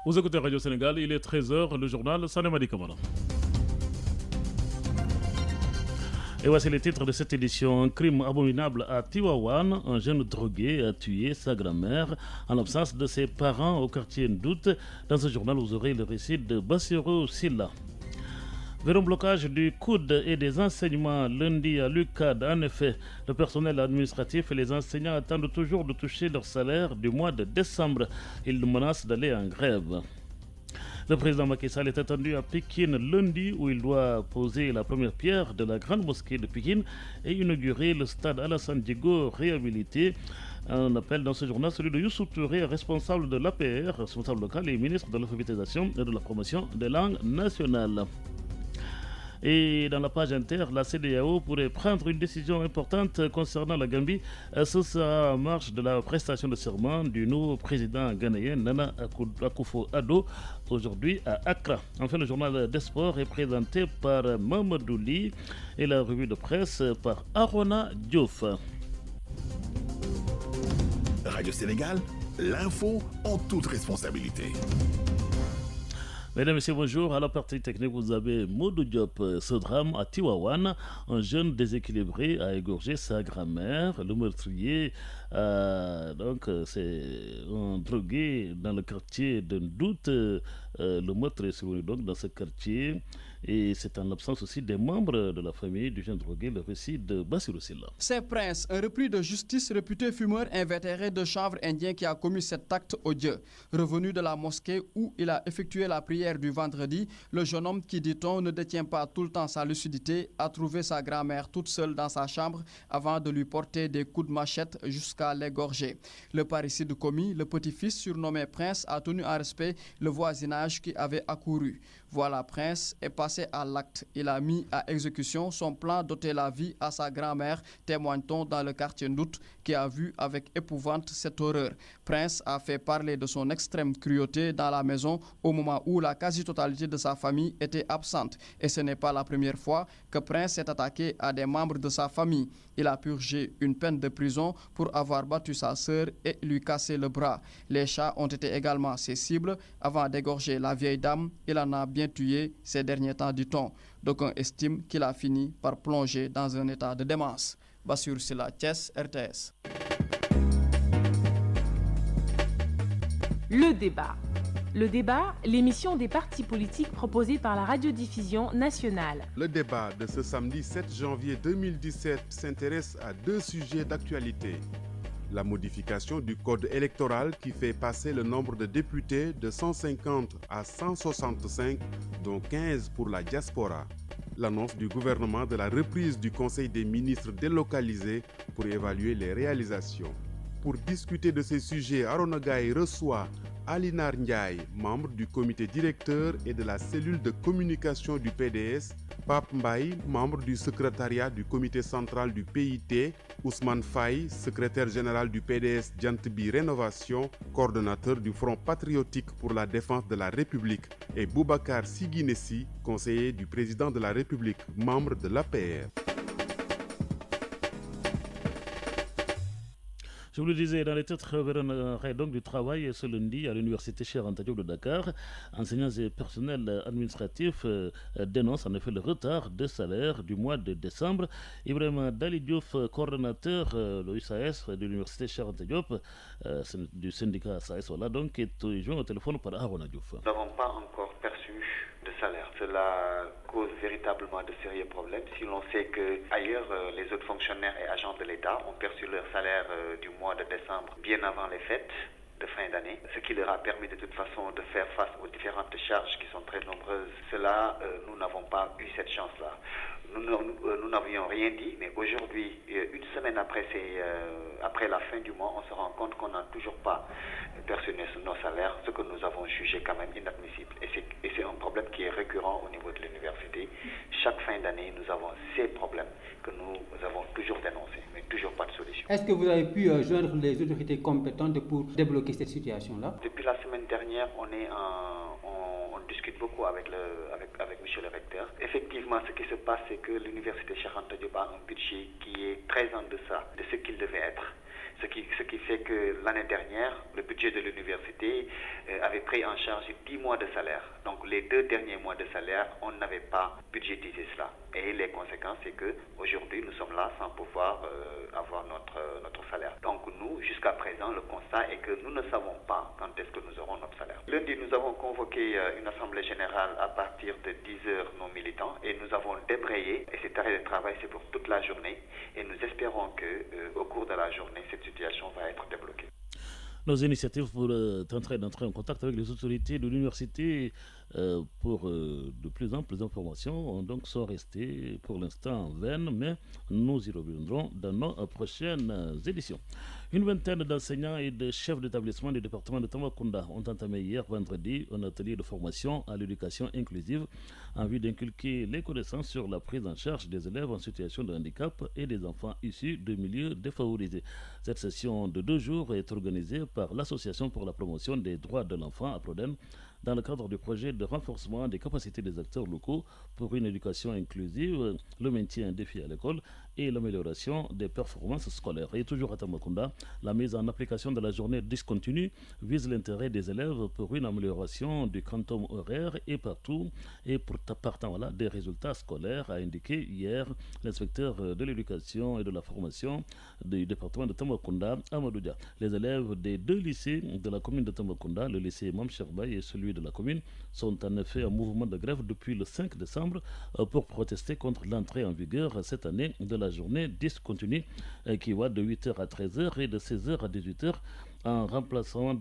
Vous écoutez Radio Sénégal, il est 13h, le journal Sanemadi Kamara. Et voici les titres de cette édition. Un crime abominable à Tiwawan. Un jeune drogué a tué sa grand-mère en l'absence de ses parents au quartier Ndout. Dans ce journal, vous aurez le récit de Bassirou Silla. Vers un blocage du coude et des enseignements lundi à l'UCAD, en effet, le personnel administratif et les enseignants attendent toujours de toucher leur salaire du mois de décembre. Ils menacent d'aller en grève. Le président Macky Sall est attendu à Pékin lundi où il doit poser la première pierre de la grande mosquée de Pékin et inaugurer le stade Alassane Djigo réhabilité. Un appel dans ce journal, celui de Youssou Touré, responsable de l'APR, responsable local et ministre de l'alphabétisation et de la promotion des langues nationales. Et dans la page inter, la CEDEAO pourrait prendre une décision importante concernant la Gambie. Ce sera en marche de la prestation de serment du nouveau président ghanéen Nana Akufo-Addo aujourd'hui à Accra. Enfin, le journal des sports est présenté par Mamadou Ly et la revue de presse par Arona Diouf. Radio Sénégal, l'info en toute responsabilité. Mesdames et messieurs, bonjour. À la partie technique, vous avez Modou Diop. Ce drame à Tiwawan, un jeune déséquilibré a égorgé sa grand-mère. Le meurtrier, c'est un drogué dans le quartier de Ndout. Le meurtre est survenu donc dans ce quartier. Et c'est en l'absence aussi des membres de la famille du jeune drogué, le récit de Bassirou Silla. C'est Prince, un repris de justice réputé fumeur invétéré de chanvre indien qui a commis cet acte odieux. Revenu de la mosquée où il a effectué la prière du vendredi, le jeune homme qui, dit-on, ne détient pas tout le temps sa lucidité, a trouvé sa grand-mère toute seule dans sa chambre avant de lui porter des coups de machette jusqu'à l'égorger. Le parricide commis, le petit-fils surnommé Prince a tenu en respect le voisinage qui avait accouru. Voilà, Prince est passé à l'acte. Il a mis à exécution son plan d'ôter la vie à sa grand-mère, témoigne-t-on dans le quartier Ndout, qui a vu avec épouvante cette horreur. Prince a fait parler de son extrême cruauté dans la maison au moment où la quasi-totalité de sa famille était absente. Et ce n'est pas la première fois que Prince s'est attaqué à des membres de sa famille. Il a purgé une peine de prison pour avoir battu sa sœur et lui cassé le bras. Les chats ont été également ses cibles. Avant d'égorger la vieille dame, il en a bien tué ces derniers temps, dit-on. D'aucuns estiment qu'il a fini par plonger dans un état de démence. Bassirou Silla, Thiès, RTS. Le débat. Le débat, l'émission des partis politiques proposée par la radiodiffusion nationale. Le débat de ce samedi 7 janvier 2017 s'intéresse à deux sujets d'actualité. La modification du code électoral qui fait passer le nombre de députés de 150 à 165, dont 15 pour la diaspora. L'annonce du gouvernement de la reprise du Conseil des ministres délocalisé pour évaluer les réalisations. Pour discuter de ces sujets, Arona Gaye reçoit Alinar Ndiaye, membre du comité directeur et de la cellule de communication du PDS, Pape Mbaye, membre du secrétariat du comité central du PIT, Ousmane Faye, secrétaire général du PDS Djantbi Rénovation, coordonnateur du Front patriotique pour la défense de la République, et Boubacar Siguinessi, conseiller du président de la République, membre de l'APR. Je vous le disais dans les titres, vers donc du travail ce lundi à l'université Cheikh Anta Diop de Dakar. Enseignants et personnels administratifs dénoncent en effet le retard de salaire du mois de décembre. Ibrahim Dali Diouf, coordonnateur de l'USAS de l'université Cheikh Anta Diop, du syndicat SAS, voilà, donc est joint au téléphone par Arona Diouf. Nous n'avons pas encore perçu de salaire. Cela cause véritablement de sérieux problèmes. Si l'on sait que ailleurs les autres fonctionnaires et agents de l'État ont perçu leur salaire du mois de décembre bien avant les fêtes de fin d'année, ce qui leur a permis de toute façon de faire face aux différentes charges qui sont très nombreuses. Cela, nous n'avons pas eu cette chance-là. Nous n'avions rien dit, mais aujourd'hui, une semaine après la fin du mois, on se rend compte qu'on n'a toujours pas perçu nos salaires, ce que nous avons jugé quand même inadmissible. Et c'est un problème qui est récurrent au niveau de l'université. Chaque fin d'année, nous avons ces problèmes que nous avons toujours dénoncés, mais toujours pas de solution. Est-ce que vous avez pu joindre les autorités compétentes pour débloquer cette situation-là? Depuis la semaine dernière, on discute beaucoup avec monsieur le recteur. Effectivement, ce qui se passe, c'est que l'université Cheikh Anta Diop a un budget qui est très en deçà de ce qu'il devait être. Ce qui fait que l'année dernière, le budget de l'université avait pris en charge 10 mois de salaire. Donc les 2 derniers mois de salaire, on n'avait pas budgétisé cela. Et les conséquences, c'est qu'aujourd'hui, nous sommes là sans pouvoir avoir notre salaire. Donc nous, jusqu'à présent, le constat est que nous ne savons pas quand est-ce que nous aurons notre salaire. Lundi, nous avons convoqué une assemblée générale à partir de 10h, nos militants, et nous avons débrayé, et cet arrêt de travail, c'est pour toute la journée, et nous espérons qu'au cours de la journée, cette situation va être débloquée. Nos initiatives pour d'entrer en contact avec les autorités de l'université pour de plus amples informations donc sont restées pour l'instant vaines, mais nous y reviendrons dans nos prochaines éditions. Une vingtaine d'enseignants et de chefs d'établissement du département de Tambacounda ont entamé hier vendredi un atelier de formation à l'éducation inclusive en vue d'inculquer les connaissances sur la prise en charge des élèves en situation de handicap et des enfants issus de milieux défavorisés. Cette session de 2 jours est organisée par l'Association pour la promotion des droits de l'enfant, APRODEN, dans le cadre du projet de renforcement des capacités des acteurs locaux pour une éducation inclusive, le maintien en défi à l'école et l'amélioration des performances scolaires. Et toujours à Tambacounda, la mise en application de la journée discontinue vise l'intérêt des élèves pour une amélioration du quantum horaire et partout et partant des résultats scolaires, a indiqué hier l'inspecteur de l'éducation et de la formation du département de Tambacounda, Amadou Dia. Les élèves des 2 lycées de la commune de Tambacounda, le lycée Mam Cherbaye et celui de la commune, sont en effet en mouvement de grève depuis le 5 décembre pour protester contre l'entrée en vigueur cette année de la journée discontinue qui va de 8h à 13h et de 16h à 18h en remplacement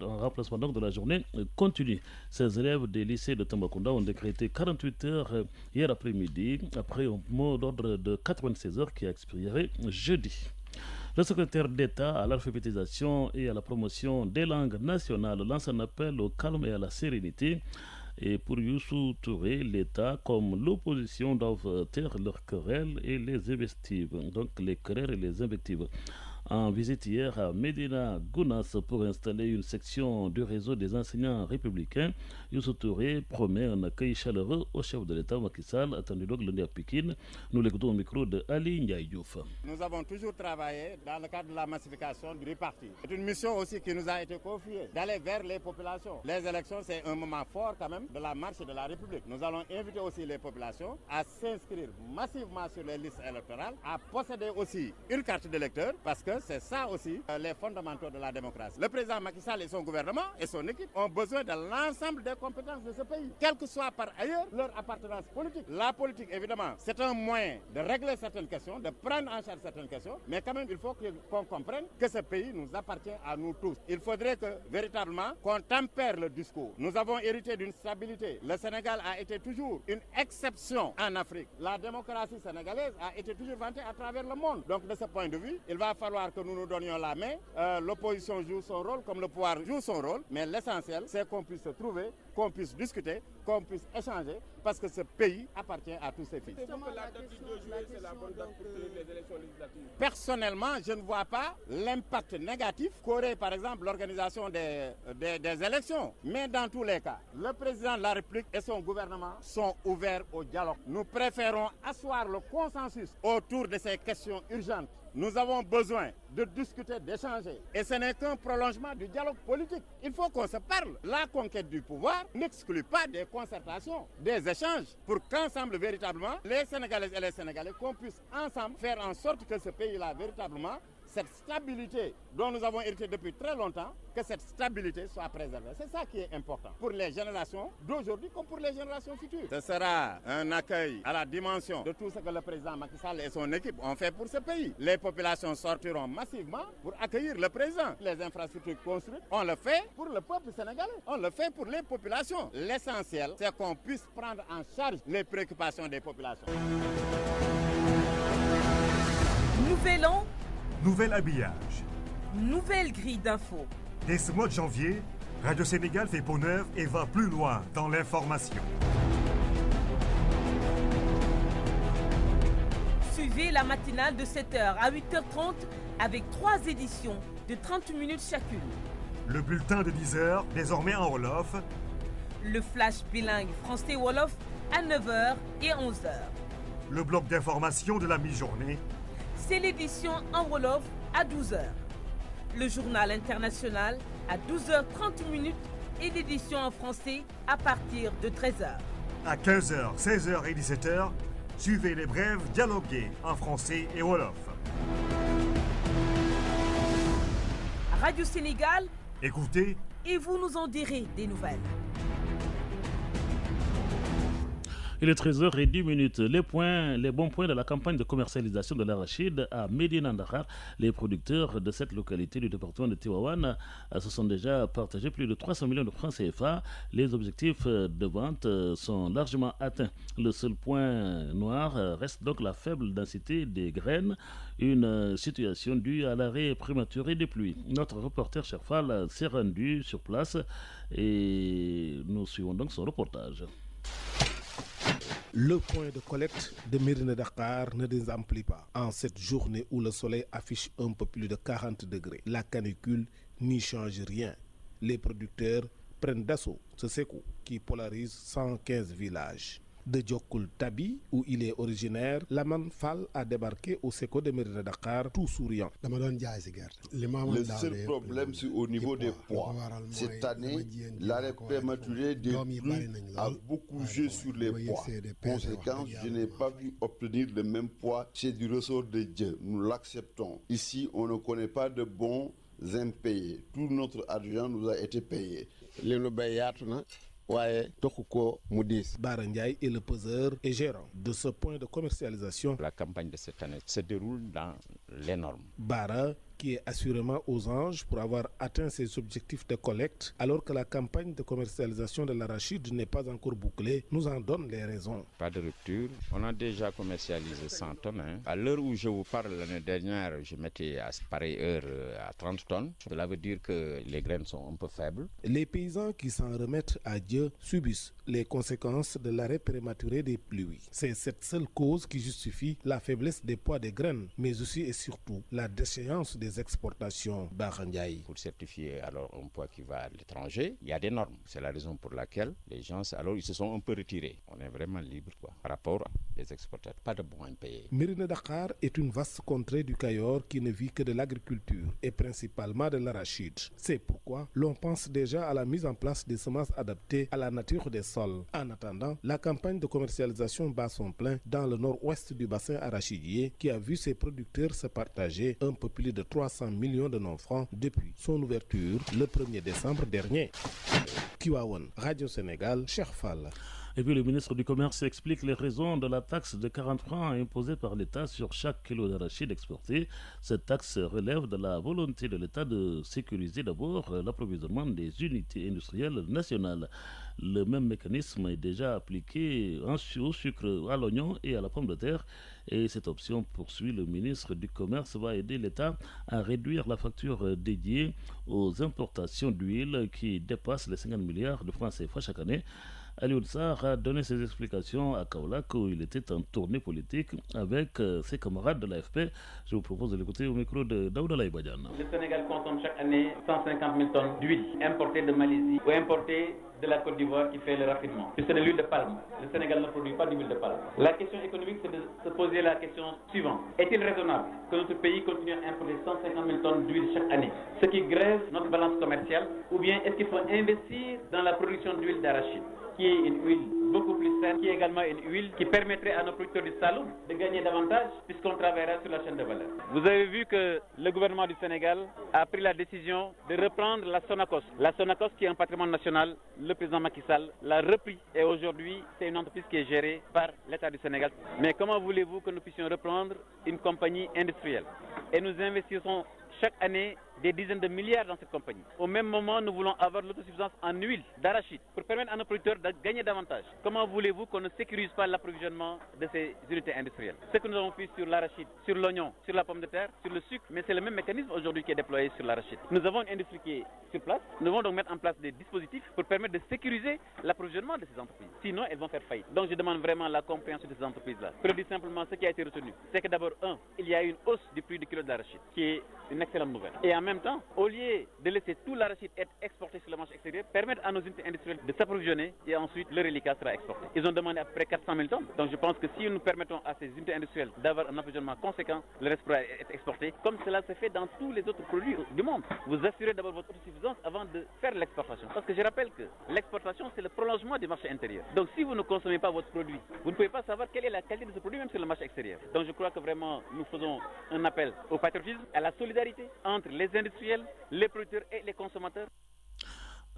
donc de la journée continue. Ces élèves des lycées de Tambacounda ont décrété 48 heures hier après-midi après un mot d'ordre de 96 heures qui a expiré jeudi. Le secrétaire d'État à l'alphabétisation et à la promotion des langues nationales lance un appel au calme et à la sérénité. Et pour Youssou Touré, l'État comme l'opposition doivent taire leurs querelles et les invectives. Donc les querelles et les invectives. En visite hier à Medina Gounas pour installer une section du réseau des enseignants républicains, Youssou Touré promet un accueil chaleureux au chef de l'État Macky Sall, attendu donc lundi à Pékin. Nous l'écoutons au micro de Ali Ndiaye Diouf. Nous avons toujours travaillé dans le cadre de la massification du parti. C'est une mission aussi qui nous a été confiée, d'aller vers les populations. Les élections, c'est un moment fort quand même de la marche de la République. Nous allons inviter aussi les populations à s'inscrire massivement sur les listes électorales, à posséder aussi une carte d'électeur, parce que c'est ça aussi les fondamentaux de la démocratie. Le président Macky Sall et son gouvernement et son équipe ont besoin de l'ensemble des compétences de ce pays, quelle que soit par ailleurs leur appartenance politique. La politique, évidemment, c'est un moyen de régler certaines questions, de prendre en charge certaines questions, mais quand même, il faut qu'on comprenne que ce pays nous appartient à nous tous. Il faudrait que, véritablement, qu'on tempère le discours. Nous avons hérité d'une stabilité. Le Sénégal a été toujours une exception en Afrique. La démocratie sénégalaise a été toujours vantée à travers le monde. Donc, de ce point de vue, il va falloir que nous nous donnions la main. L'opposition joue son rôle comme le pouvoir joue son rôle, mais l'essentiel, c'est qu'on puisse se trouver, qu'on puisse discuter, qu'on puisse échanger, parce que ce pays appartient à tous ses fils. Personnellement, je ne vois pas l'impact négatif qu'aurait par exemple l'organisation des élections. Mais dans tous les cas, le président de la République et son gouvernement sont ouverts au dialogue. Nous préférons asseoir le consensus autour de ces questions urgentes. Nous avons besoin de discuter, d'échanger. Et ce n'est qu'un prolongement du dialogue politique. Il faut qu'on se parle. La conquête du pouvoir n'exclut pas des concertations, des échanges, pour qu'ensemble, véritablement, les Sénégalaises et les Sénégalais, qu'on puisse ensemble faire en sorte que ce pays-là, véritablement, cette stabilité dont nous avons hérité depuis très longtemps, que cette stabilité soit préservée. C'est ça qui est important pour les générations d'aujourd'hui comme pour les générations futures. Ce sera un accueil à la dimension de tout ce que le président Macky Sall et son équipe ont fait pour ce pays. Les populations sortiront massivement pour accueillir le président. Les infrastructures construites, on le fait pour le peuple sénégalais. On le fait pour les populations. L'essentiel, c'est qu'on puisse prendre en charge les préoccupations des populations. Nouvel an, nouvel habillage, nouvelle grille d'infos. Dès ce mois de janvier, Radio Sénégal fait peau neuve et va plus loin dans l'information. Suivez la matinale de 7h à 8h30 avec 3 éditions de 30 minutes chacune. Le bulletin de 10h, désormais en Wolof. Le flash bilingue français-Wolof à 9h et 11h. Le bloc d'information de la mi-journée. C'est l'édition en Wolof à 12h. Le journal international à 12h30 et l'édition en français à partir de 13h. À 15h, 16h et 17h, suivez les brèves dialoguées en français et wolof. Radio Sénégal, écoutez et vous nous en direz des nouvelles. Il est 13h10. Les bons points de la campagne de commercialisation de l'arachide à Médina Dakhar. Les producteurs de cette localité du département de Tivaouane se sont déjà partagés plus de 300 millions de francs CFA. Les objectifs de vente sont largement atteints. Le seul point noir reste donc la faible densité des graines, une situation due à l'arrêt prématuré des pluies. Notre reporter Cherfal s'est rendu sur place et nous suivons donc son reportage. Le point de collecte de Médina Dakhar ne désemplit pas. En cette journée où le soleil affiche un peu plus de 40 degrés, la canicule n'y change rien. Les producteurs prennent d'assaut ce Sékou qui polarise 115 villages. De Djokul Tabi, où il est originaire, Laman Fall a débarqué au Sékou de Médina Dakhar tout souriant. Le seul problème, c'est au niveau des poids. Cette année, l'arrêt prématuré des pluies a beaucoup joué sur les poids. Conséquence, je n'ai pas pu obtenir le même poids. C'est du ressort de Dieu. Nous l'acceptons. Ici, on ne connaît pas de bons impayés. Tout notre argent nous a été payé. Bara Ndiaye est le peseur et gérant de ce point de commercialisation. La campagne de cette année se déroule dans les normes. Bara, qui est assurément aux anges pour avoir atteint ses objectifs de collecte, alors que la campagne de commercialisation de l'arachide n'est pas encore bouclée, nous en donne les raisons. Pas de rupture. On a déjà commercialisé 100 tonnes. À l'heure où je vous parle, l'année dernière, je mettais à pareille heure à 30 tonnes. Cela veut dire que les graines sont un peu faibles. Les paysans qui s'en remettent à Dieu subissent les conséquences de l'arrêt prématuré des pluies. C'est cette seule cause qui justifie la faiblesse des poids des graines, mais aussi et surtout la déchéance des exportations. Barandiaï. Pour certifier alors un poids qui va à l'étranger, il y a des normes. C'est la raison pour laquelle les gens, alors ils se sont un peu retirés. On est vraiment libre par rapport aux exportateurs. Pas de bons impayés. Médina Dakhar est une vaste contrée du Cayor qui ne vit que de l'agriculture et principalement de l'arachide. C'est pourquoi l'on pense déjà à la mise en place des semences adaptées à la nature des sols. En attendant, la campagne de commercialisation bat son plein dans le nord-ouest du bassin arachidier qui a vu ses producteurs se partager un peu plus de 300 millions de non-francs depuis son ouverture le 1er décembre dernier. Tivaouane, Radio Sénégal, Cherfal. Et puis le ministre du Commerce explique les raisons de la taxe de 40 francs imposée par l'État sur chaque kilo d'arachide exporté. Cette taxe relève de la volonté de l'État de sécuriser d'abord l'approvisionnement des unités industrielles nationales. Le même mécanisme est déjà appliqué au sucre, à l'oignon et à la pomme de terre. Et cette option, poursuit le ministre du Commerce, va aider l'État à réduire la facture dédiée aux importations d'huile qui dépasse les 50 milliards de francs CFA chaque année. Alioune Sarr a donné ses explications à Kaolack où il était en tournée politique avec ses camarades de l'AFP. Je vous propose de l'écouter au micro de Daouda Laïbadiane. Le Sénégal consomme chaque année 150 000 tonnes d'huile importée de Malaisie ou importée de la Côte d'Ivoire qui fait le raffinement. C'est de l'huile de palme. Le Sénégal ne produit pas d'huile de palme. La question économique, c'est de se poser la question suivante. Est-il raisonnable que notre pays continue à importer 150 000 tonnes d'huile chaque année, ce qui grève notre balance commerciale, ou bien est-ce qu'il faut investir dans la production d'huile d'arachide, qui est une huile beaucoup plus saine, qui est également une huile qui permettrait à nos producteurs du Saloum de gagner davantage puisqu'on travaillera sur la chaîne de valeur. Vous avez vu que le gouvernement du Sénégal a pris la décision de reprendre la Sonacos. La Sonacos qui est un patrimoine national, le président Macky Sall l'a repris et aujourd'hui c'est une entreprise qui est gérée par l'État du Sénégal. Mais comment voulez-vous que nous puissions reprendre une compagnie industrielle? Et nous investissons chaque année des dizaines de milliards dans cette compagnie. Au même moment, nous voulons avoir l'autosuffisance en huile d'arachide pour permettre à nos producteurs de gagner davantage. Comment voulez-vous qu'on ne sécurise pas l'approvisionnement de ces unités industrielles? Ce que nous avons fait sur l'arachide, sur l'oignon, sur la pomme de terre, sur le sucre, mais c'est le même mécanisme aujourd'hui qui est déployé sur l'arachide. Nous avons une industrie qui est sur place. Nous devons donc mettre en place des dispositifs pour permettre de sécuriser l'approvisionnement de ces entreprises. Sinon, elles vont faire faillite. Donc je demande vraiment la compréhension de ces entreprises-là. Pour le dire simplement, ce qui a été retenu, c'est que d'abord, il y a une hausse du prix du kilo d'arachide, qui est une excellente nouvelle. Et en même temps, au lieu de laisser tout l'arachide être exporté sur le marché extérieur, permettre à nos unités industrielles de s'approvisionner et ensuite le reliquat sera exporté. Ils ont demandé à peu près 400 000 tonnes. Donc je pense que si nous permettons à ces unités industrielles d'avoir un approvisionnement conséquent, le reste pourra être exporté, comme cela se fait dans tous les autres produits du monde. Vous assurez d'abord votre autosuffisance avant de faire l'exportation. Parce que je rappelle que l'exportation, c'est le prolongement du marché intérieur. Donc si vous ne consommez pas votre produit, vous ne pouvez pas savoir quelle est la qualité de ce produit, même sur le marché extérieur. Donc je crois que vraiment, nous faisons un appel au patriotisme, à la solidarité entre les industriels, les producteurs et les consommateurs.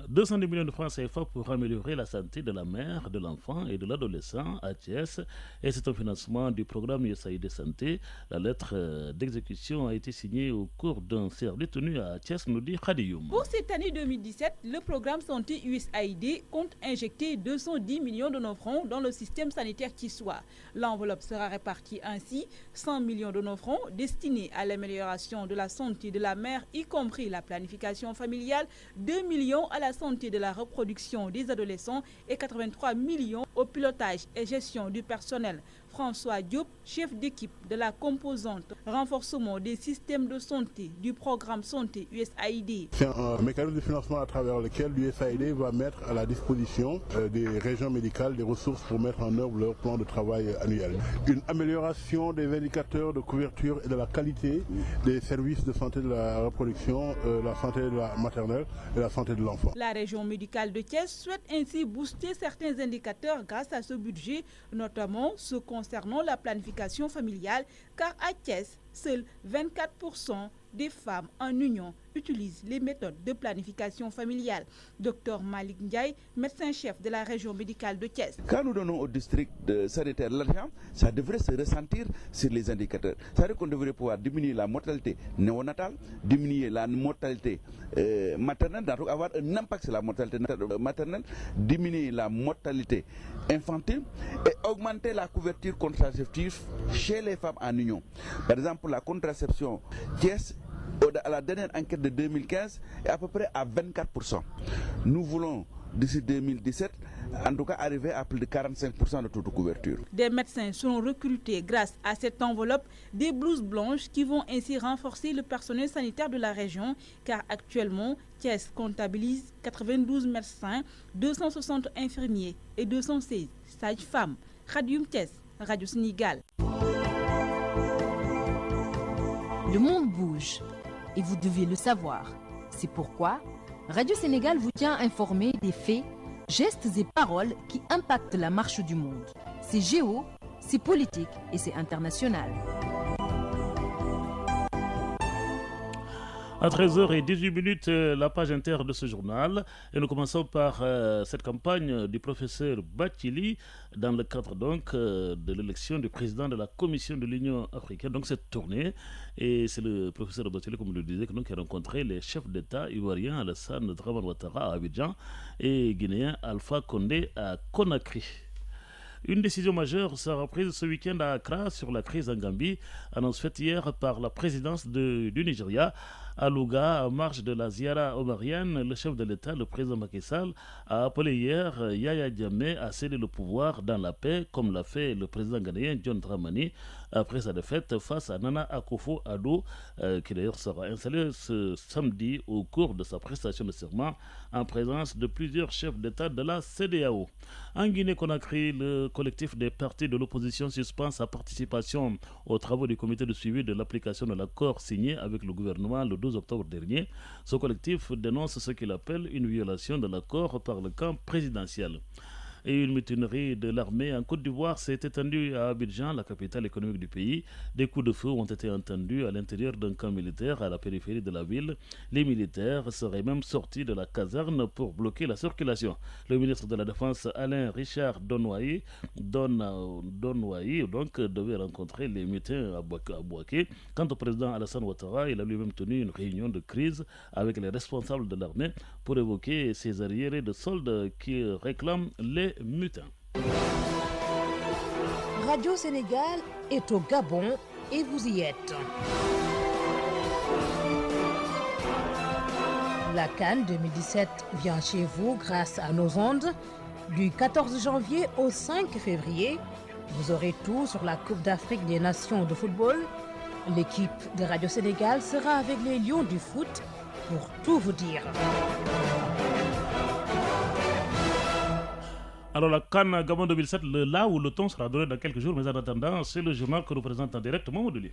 210 millions de francs CFA pour améliorer la santé de la mère, de l'enfant et de l'adolescent à Thiès. Et c'est un financement du programme USAID Santé. La lettre d'exécution a été signée au cours d'un service tenu à Thiès, nous dit Khadioum. Pour cette année 2017, le programme Santé USAID compte injecter 210 millions de nos francs dans le système sanitaire qui soit. L'enveloppe sera répartie ainsi: 100 millions de nos francs destinés à l'amélioration de la santé de la mère, y compris la planification familiale, 2 millions à la santé de la reproduction des adolescents et 83 millions au pilotage et gestion du personnel. François Diop, chef d'équipe de la composante renforcement des systèmes de santé du programme Santé USAID. C'est un mécanisme de financement à travers lequel l'USAID va mettre à la disposition des régions médicales des ressources pour mettre en œuvre leur plan de travail annuel. Une amélioration des indicateurs de couverture et de la qualité des services de santé de la reproduction, la santé de la maternelle et la santé de l'enfant. La région médicale de Thiès souhaite ainsi booster certains indicateurs grâce à ce budget, notamment ceux concernant la planification familiale, car à Thiès, seuls 24% des femmes en union utilisent les méthodes de planification familiale. Dr Malik Ndiaye, médecin-chef de la région médicale de Thiès. Quand nous donnons au district sanitaire l'argent, ça devrait se ressentir sur les indicateurs. Ça veut dire qu'on devrait pouvoir diminuer la mortalité néonatale, diminuer la mortalité maternelle, donc avoir un impact sur la mortalité maternelle, diminuer la mortalité infantile et augmenter la couverture contraceptive chez les femmes en union. Par exemple, la contraception, Thiès, à la dernière enquête de 2015, est à peu près à 24%. Nous voulons, d'ici 2017, en tout cas arriver à plus de 45% de taux de couverture. Des médecins seront recrutés grâce à cette enveloppe, des blouses blanches qui vont ainsi renforcer le personnel sanitaire de la région, car actuellement, Thiès comptabilise 92 médecins, 260 infirmiers et 216 sages-femmes. Khadioum Thiès, Radio Sénégal. Le monde bouge et vous devez le savoir. C'est pourquoi Radio Sénégal vous tient informé des faits, gestes et paroles qui impactent la marche du monde. C'est géo, c'est politique et c'est international. À 13h18, la page inter de ce journal. Et nous commençons par cette campagne du professeur Bathily dans le cadre donc de l'élection du président de la Commission de l'Union africaine. Donc cette tournée, et c'est le professeur Bathily, comme je le disais, qui a rencontré les chefs d'État ivoiriens Alassane Dramane Ouattara à Abidjan et guinéen Alpha Condé à Conakry. Une décision majeure sera prise ce week-end à Accra sur la crise en Gambie, annonce faite hier par la présidence du Nigeria. À Louga, en marge de la Ziara omarienne, le chef de l'État, le président Macky Sall, a appelé hier Yaya Jammeh à céder le pouvoir dans la paix, comme l'a fait le président ghanéen John Dramani après sa défaite face à Nana Akufo-Addo, qui d'ailleurs sera installé ce samedi au cours de sa prestation de serment en présence de plusieurs chefs d'État de la CEDEAO. En Guinée-Conakry, le collectif des partis de l'opposition suspend sa participation aux travaux du comité de suivi de l'application de l'accord signé avec le gouvernement le 12 octobre dernier. Ce collectif dénonce ce qu'il appelle une violation de l'accord par le camp présidentiel. Et une mutinerie de l'armée en Côte d'Ivoire s'est étendue à Abidjan, la capitale économique du pays. Des coups de feu ont été entendus à l'intérieur d'un camp militaire à la périphérie de la ville. Les militaires seraient même sortis de la caserne pour bloquer la circulation. Le ministre de la Défense, Alain Richard Donnoyer, donc, devait rencontrer les mutins à Bouaké. Quant au président Alassane Ouattara, il a lui-même tenu une réunion de crise avec les responsables de l'armée pour évoquer ces arriérés de soldes qui réclament les mutins. Radio Sénégal est au Gabon et vous y êtes. La CAN 2017 vient chez vous grâce à nos ondes. Du 14 janvier au 5 février, vous aurez tout sur la Coupe d'Afrique des Nations de football, L'équipe de Radio Sénégal sera avec les Lions du foot pour tout vous dire. Alors la CAN Gabon 2007, là où le ton sera donné dans quelques jours, mais en attendant, c'est le journal que nous présentons directement au Deli.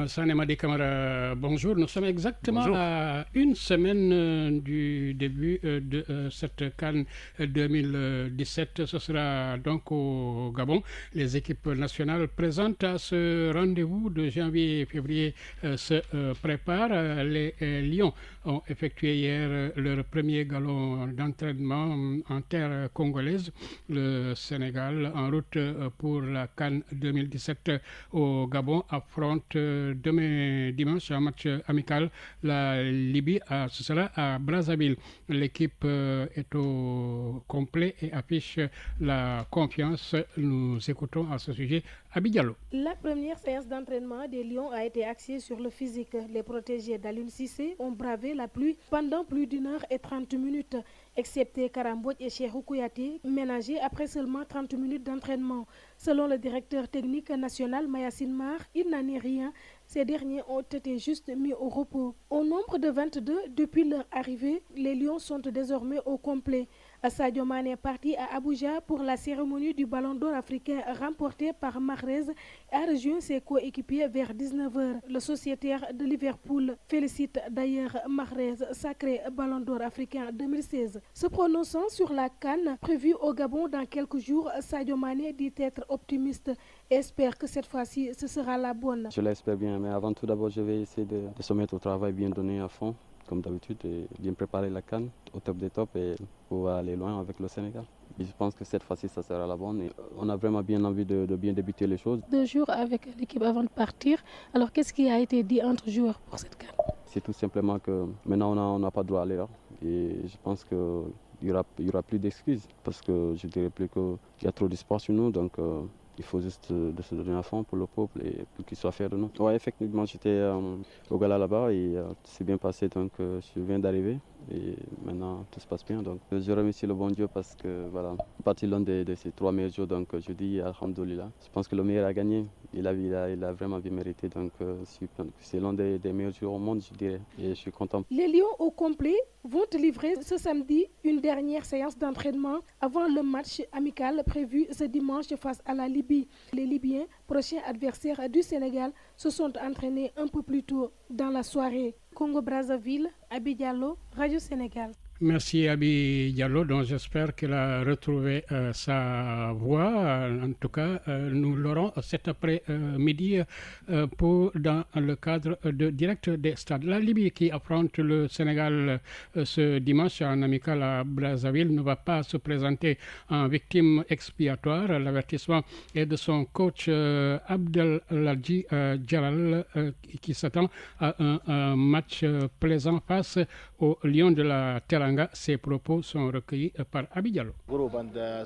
Sané Camara, bonjour. Nous sommes exactement à une semaine du début de cette CAN 2017. Ce sera donc au Gabon. Les équipes nationales présentes à ce rendez-vous de janvier et février se préparent. Les Lions ont effectué hier leur premier galop d'entraînement en terre congolaise. Le Sénégal, en route pour la CAN 2017 au Gabon, affronte demain dimanche un match amical. La Libye, ce sera à Brazzaville. L'équipe est au complet et affiche la confiance. Nous écoutons à ce sujet Abi Diallo. La première séance d'entraînement des Lions a été axée sur le physique. Les protégés d'Aliou Cissé ont bravé la pluie pendant plus d'1h30, excepté Karamboj et Cheikhou Kouyaté, ménagés après seulement 30 minutes d'entraînement. Selon le directeur technique national Mayacine Mar, il n'en est rien. Ces derniers ont été juste mis au repos. Au nombre de 22, depuis leur arrivée, les Lions sont désormais au complet. Sadio Mané est parti à Abuja pour la cérémonie du Ballon d'Or africain remporté par Mahrez et a rejoint ses coéquipiers vers 19h. Le sociétaire de Liverpool félicite d'ailleurs Mahrez, sacré Ballon d'Or africain 2016. Se prononçant sur la CAN prévue au Gabon dans quelques jours, Sadio Mané dit être optimiste et espère que cette fois-ci ce sera la bonne. Je l'espère bien, mais avant tout d'abord je vais essayer de se mettre au travail, bien donné à fond comme d'habitude, et bien préparer la CAN au top des tops et pouvoir aller loin avec le Sénégal. Et je pense que cette fois-ci, ça sera la bonne. Et on a vraiment bien envie de bien débuter les choses. 2 jours avec l'équipe avant de partir. Alors, qu'est-ce qui a été dit entre joueurs pour cette CAN? C'est tout simplement que maintenant, on n'a pas droit à l'erreur. Et je pense qu'il n'y aura plus d'excuses. Parce que je dirais plus qu'il y a trop d'espoir sur nous. Donc, il faut juste de se donner à fond pour le peuple et pour qu'il soit fier de nous. Ouais, effectivement, j'étais au gala là-bas et c'est bien passé. Donc, je viens d'arriver et maintenant tout se passe bien. Donc, je remercie le bon Dieu parce que voilà, c'est parti l'un de ces 3 meilleurs jours. Donc, je dis alhamdoulilah. Je pense que le meilleur a gagné. Il a vraiment bien mérité. Donc, c'est l'un des meilleurs jours au monde, je dirais. Et je suis content. Les Lions au complet vont livrer ce samedi une dernière séance d'entraînement avant le match amical prévu ce dimanche face à la Libye. Les Libyens, prochains adversaires du Sénégal, se sont entraînés un peu plus tôt dans la soirée. Congo-Brazzaville, Abi Diallo, Radio Sénégal. Merci Abi Diallo, dont j'espère qu'elle a retrouvé sa voix. En tout cas, nous l'aurons cet après-midi dans le cadre de direct des stades. La Libye qui affronte le Sénégal ce dimanche en amical à Brazzaville ne va pas se présenter en victime expiatoire. L'avertissement est de son coach Abdelladji Jalal qui s'attend à un match plaisant face aux Lions de la Teranga. Ces propos sont recueillis par Abi Diallo. Le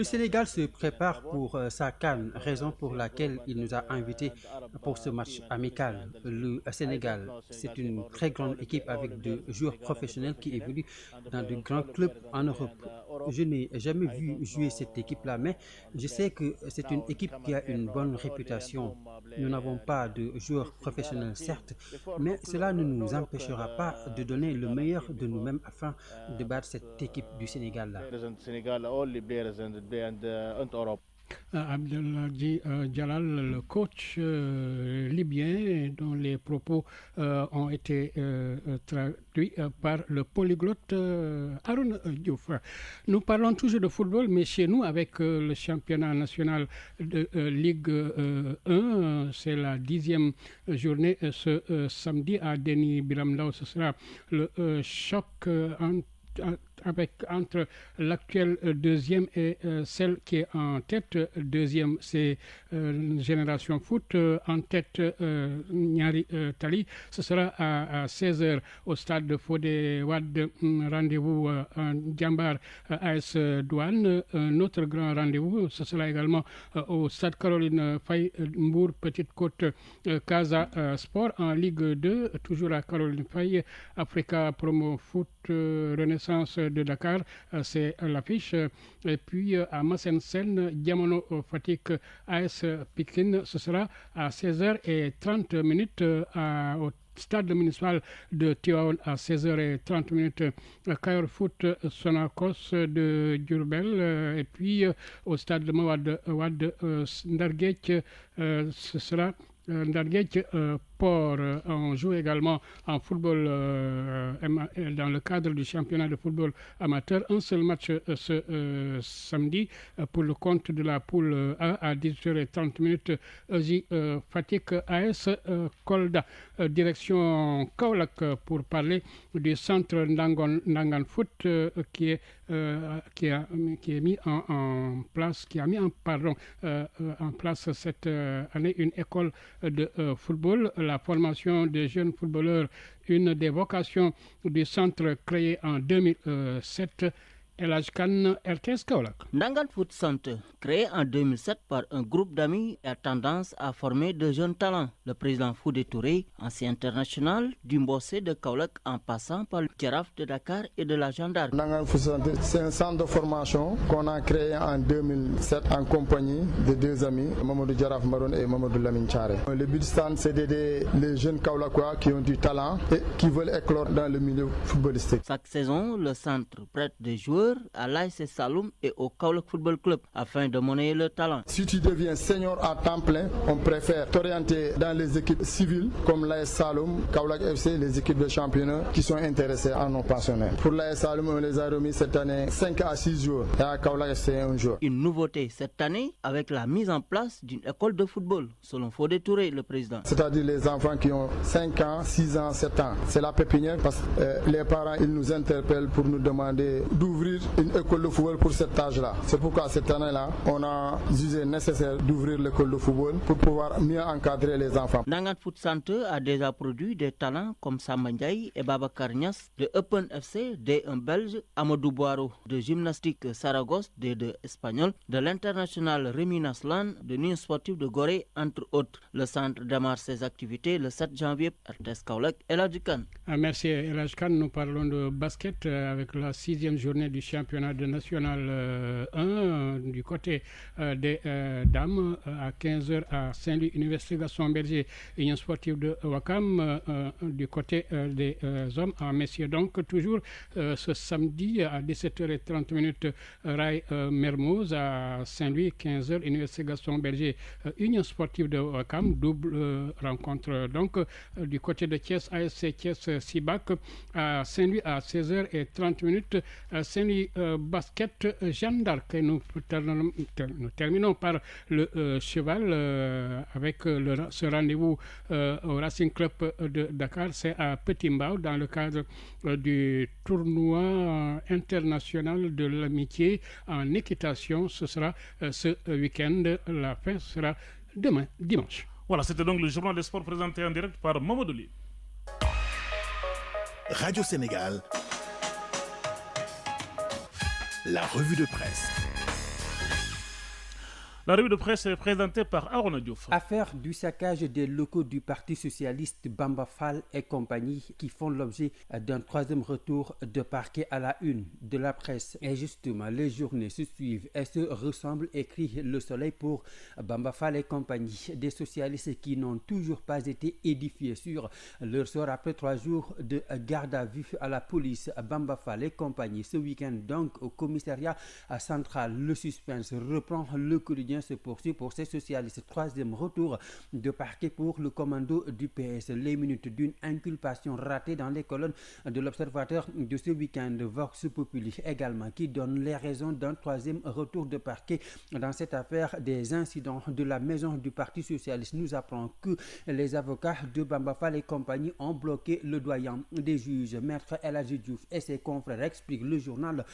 Sénégal se prépare pour sa CAN, raison pour laquelle il nous a invités pour ce match amical. Le Sénégal, c'est une très grande équipe avec de joueurs professionnels qui évoluent dans de grands clubs en Europe. Je n'ai jamais vu jouer cette équipe-là, mais je sais que c'est une équipe qui a une bonne réputation. Nous n'avons pas de joueurs professionnels, certes, mais cela ne nous empêchera pas de donner le meilleur de nous-mêmes afin de battre cette équipe du Sénégal-là. Abdelladji Jalal, le coach libyen, dont les propos ont été traduits par le polyglotte Haroun Diouf. Nous parlons toujours de football, mais chez nous, avec le championnat national de Ligue 1, c'est la 10e journée ce samedi à Denis Biramdao. Ce sera le choc entre l'actuel deuxième et celle qui est en tête. Deuxième, c'est Génération Foot. En tête, Nyari Tali. Ce sera à 16h au stade de Fodé Wade. Rendez-vous en Djambar AS Douane. Notre grand rendez-vous, ce sera également au stade Caroline Faye Mbour Petite Côte Casa Sport en Ligue 2. Toujours à Caroline Faye. Africa Promo Foot Renaissance de Dakar, c'est l'affiche. Et puis à Massensen, Diamono Fatick AS Pikine, ce sera à 16h30 au stade municipal de Tivaouane à 16h30, Kayor Foot Sonacos de Diourbel, et puis au stade de Mawade Ndarguej, ce sera Ndarguej Port. On joue également en football dans le cadre du championnat de football amateur. Un seul match ce samedi pour le compte de la poule A à 18h30. Ezi Fatick AS Kolda. Direction Kaolack pour parler du centre Ndangan Foot qui a mis en place cette année une école de football. La formation des jeunes footballeurs, une des vocations du centre créé en 2007. Elhadj Kane, RTS Kaolack. Ndangan Foot Center, créé en 2007 par un groupe d'amis, a tendance à former de jeunes talents. Le président Fodé Touré, ancien international du Mbossé de Kaolack, en passant par le Jaraaf de Dakar et de la Gendarme. Ndangan Foot Center, c'est un centre de formation qu'on a créé en 2007 en compagnie de deux amis, Mamadou Jaraaf Maron et Mamadou Lamine Thiaré. Le but du centre, c'est d'aider les jeunes Kaolackois qui ont du talent et qui veulent éclore dans le milieu footballistique. Chaque saison, le centre prête des joueurs à l'AS Saloum et au Kaolack Football Club afin de monnayer le talent. Si tu deviens senior à temps plein, on préfère t'orienter dans les équipes civiles comme l'AS Saloum, Kaolack FC, les équipes de championnat qui sont intéressées en nos pensionnaires. Pour l'AS Saloum, on les a remis cette année 5 à 6 jours et à Kaolack FC 1 jour. Une nouveauté cette année avec la mise en place d'une école de football, selon Fodé Touré, le président. C'est-à-dire les enfants qui ont 5 ans, 6 ans, 7 ans. C'est la pépinière parce que les parents ils nous interpellent pour nous demander d'ouvrir une école de football pour cet âge-là. C'est pourquoi cette année-là, on a jugé nécessaire d'ouvrir l'école de football pour pouvoir mieux encadrer les enfants. Ndangan Foot Center a déjà produit des talents comme Samba Ndiaye et Babacar Niass de Open FC, D1 belge, Amadou Boiro de gymnastique Saragosse, D2 espagnol, de l'international Rémi Naslan de l'Union sportive de Gorée, entre autres. Le centre démarre ses activités le 7 janvier. RTS Kaolack, Elhadj Kane. Merci Elhadj Kane. Nous parlons de basket avec la 6e journée du championnat de national 1 du côté des dames à 15h à Saint-Louis, Université Gaston Berger, Union sportive de Ouakam. Du côté des hommes à messieurs, donc toujours ce samedi à 17h30 Rail Mermoz à Saint-Louis, 15h Université Gaston Berger, Union sportive de Ouakam. Double rencontre donc du côté de Thiès, ASC Thiès Sibac à Saint-Louis à 16h30. Saint-Louis basket Jeanne d'Arc. Nous terminons par le cheval avec ce rendez-vous au Racing Club de Dakar. C'est à Petit Mbao dans le cadre du tournoi international de l'amitié en équitation. Ce sera ce week-end. La fin sera demain, dimanche. Voilà, c'était donc le journal des sports présenté en direct par Mamadou Ly. Radio Sénégal, la revue de presse. La revue de presse est présentée par Arona Diouf. Affaire du saccage des locaux du Parti socialiste Bamba Fall et compagnie qui font l'objet d'un troisième retour de parquet à la une de la presse. Et justement, les journées se suivent et se ressemblent, écrit Le Soleil pour Bamba Fall et compagnie. Des socialistes qui n'ont toujours pas été édifiés sur leur sort après 3 jours de garde à vue à la police. Bamba Fall et compagnie. Ce week-end donc au commissariat central. Le suspense reprend, le quotidien se poursuit pour ces socialistes. Troisième retour de parquet pour le commando du PS. Les minutes d'une inculpation ratée dans les colonnes de l'Observateur de ce week-end. Vox Populi également qui donne les raisons d'un troisième retour de parquet dans cette affaire des incidents de la maison du Parti socialiste. Nous apprend que les avocats de Bamba Fall et compagnie ont bloqué le doyen des juges, Maître Elhadji Diouf, et ses confrères, explique le journal,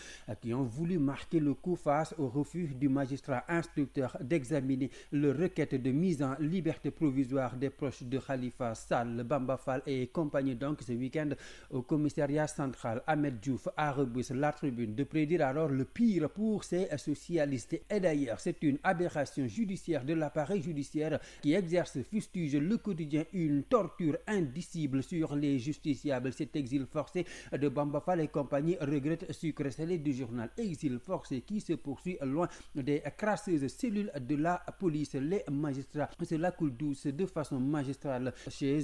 qui ont voulu marquer le coup face au refus du magistrat instructeur heure d'examiner le requête de mise en liberté provisoire des proches de Khalifa Sall, Bamba Fall et compagnie. Donc ce week-end au commissariat central, Ahmed Diouf a reboussé la tribune de prédire alors le pire pour ces socialistes. Et d'ailleurs, c'est une aberration judiciaire de l'appareil judiciaire qui exerce, fustige le quotidien, une torture indicible sur les justiciables. Cet exil forcé de Bamba Fall et compagnie, regrette sucre salé du journal. Exil forcé qui se poursuit loin des crasseuses cellules de la police. Les magistrats, cela coule douce de façon magistrale chez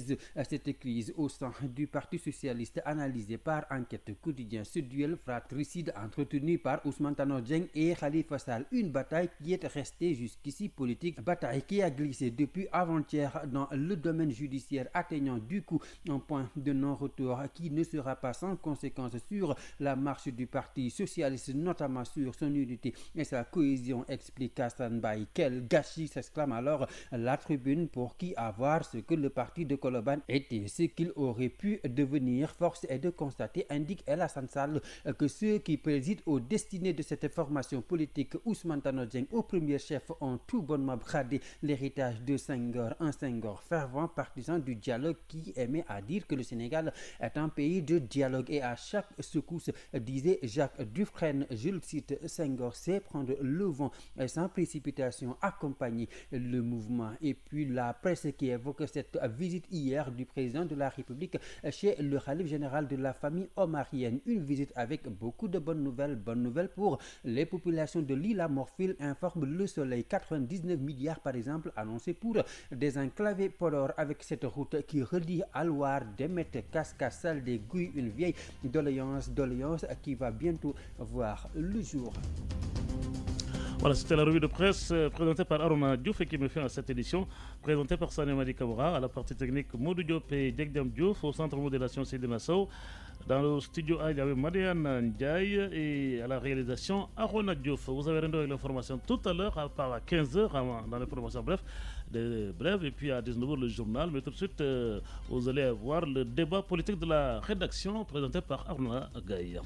cette crise au sein du Parti socialiste, analysée par Enquête Quotidien. Ce duel fratricide entretenu par Ousmane Tanor Dieng et Khalifa Sall, une bataille qui est restée jusqu'ici politique, bataille qui a glissé depuis avant-hier dans le domaine judiciaire, atteignant du coup un point de non-retour qui ne sera pas sans conséquence sur la marche du Parti socialiste, notamment sur son unité et sa cohésion, explique Hassan Baye. Quel gâchis, s'exclame alors la tribune, pour qui avoir ce que le parti de Colobane était, ce qu'il aurait pu devenir. Force est de constater, indique El Hassan Sall, que ceux qui président aux destinées de cette formation politique, Ousmane Tanor Dieng au premier chef, ont tout bonnement bradé l'héritage de Senghor, un Senghor fervent partisan du dialogue qui aimait à dire que le Sénégal est un pays de dialogue. Et à chaque secousse, disait Jacques Dufresne, je le cite, Senghor sait prendre le vent sans précipitation, accompagner le mouvement. Et puis la presse qui évoque cette visite hier du président de la République chez le khalife général de la famille omarienne, une visite avec beaucoup de bonnes nouvelles pour les populations de l'île à Morphil, informe Le Soleil. 99 milliards par exemple annoncés pour désenclaver Podor avec cette route qui relie Alwar, Demet, Cascas, Saldé, Guy, une vieille doléance qui va bientôt voir le jour. Voilà, c'était la revue de presse présentée par Arona Diouf et qui me fait à cette édition, présentée par Sané Madi Kamara, à la partie technique Modou Diop et Djekdem Diouf, au centre modération Sidi Nassau, dans le studio A, il y avait Marianne Ndiaye et à la réalisation Arona Diouf. Vous avez rendu avec l'information tout à l'heure, à 15h, dans l'information bref, et puis à 19h le journal, mais tout de suite vous allez voir le débat politique de la rédaction présenté par Arona Gaïa.